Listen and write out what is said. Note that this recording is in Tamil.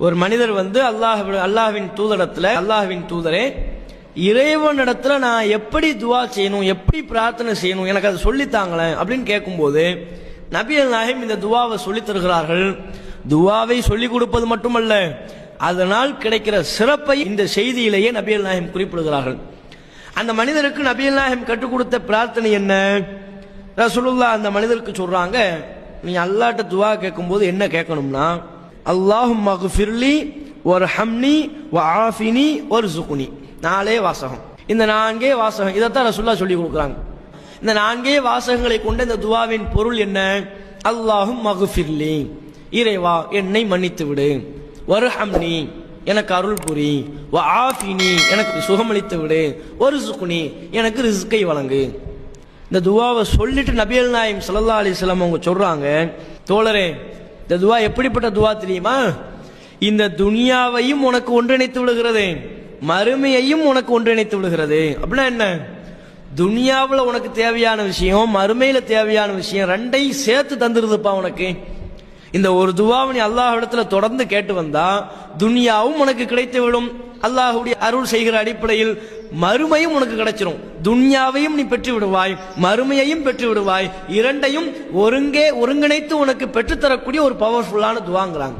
ஒரு மனிதர் வந்து அல்லாஹ்வின் தூதரிடத்துல, அல்லாஹ்வின் தூதரே, இறைவனிடத்துல நான் எப்படி துவா செய்யணும், எப்படி பிரார்த்தனை செய்யணும், எனக்கு அதை சொல்லித்தாங்களேன் அப்படின்னு கேட்கும்போது நபிகள் நாயகம் இந்த துவாவை சொல்லித் தருகிறார்கள். துவாவை சொல்லிக் கொடுப்பது மட்டுமல்ல, அதனால் கிடைக்கிற சிறப்பை இந்த செய்தியிலேயே நபிகள் நாயகம் குறிப்பிடுகிறார்கள். அந்த மனிதருக்கு நபிகள் நாயகம் கற்றுக் கொடுத்த பிரார்த்தனை என்ன? ரசூலுல்லாஹ் அந்த மனிதருக்கு சொல்றாங்க, நீ அல்லாஹ்ட்ட துவா கேட்கும்போது என்ன கேட்கணும்னா, அல்லாஹும்ம ஃபிர்லி வர்ஹம்னி வஆஃபினி வர்ஸுக்னி. 4 வாசகம். இந்த 4 வாசகம் இதைத்தான் ரசூலுல்லாஹ் சொல்லி கொடுக்குறாங்க. இந்த 4 வாசகங்களை கொண்ட இந்த துவாவின் பொருள் என்ன? அல்லாஹும்ம ஃபிர்லி, இறைவா என்னை மன்னித்து விடு, வர்ஹம்னி எனக்கு அருள் புரி, வஆஃபினி எனக்கு சுகமளித்து விடு, வர்ஸுக்னி எனக்கு ரிஸ்கை வழங்கு. இந்த துவாவை சொல்லிட்டு நபிகள் நாயகம் ஸல்லல்லாஹு அலைஹி வஸல்லம் அவங்க சொல்றாங்க, தோழரே இந்த துவா எப்படிப்பட்ட துவா தெரியுமா? இந்த துனியாவையும் உனக்கு ஒன்றிணைத்து விடுகிறது, மறுமையையும் உனக்கு ஒன்றிணைத்து விடுகிறது. அப்படின்னா என்ன? துனியாவில் உனக்கு தேவையான விஷயம், மறுமையில தேவையான விஷயம், ரெண்டையும் சேர்த்து தந்துருதுப்பா உனக்கு. இந்த ஒரு துவாவை நீ அல்லாஹ்விடத்துல தொடர்ந்து கேட்டு வந்தா துனியாவும் உனக்கு கிடைத்து விடும், அல்லாஹ்வுடைய அருள் செய்கிற அடிப்படையில் மறுமையும் உனக்கு கிடைச்சிடும். துன்யாவையும் நீ பெற்று விடுவாய், மறுமையையும் பெற்று விடுவாய். இரண்டையும் ஒருங்கிணைத்து உனக்கு பெற்றுத்தரக்கூடிய ஒரு பவர்ஃபுல்லான துவாங்கிறாங்க.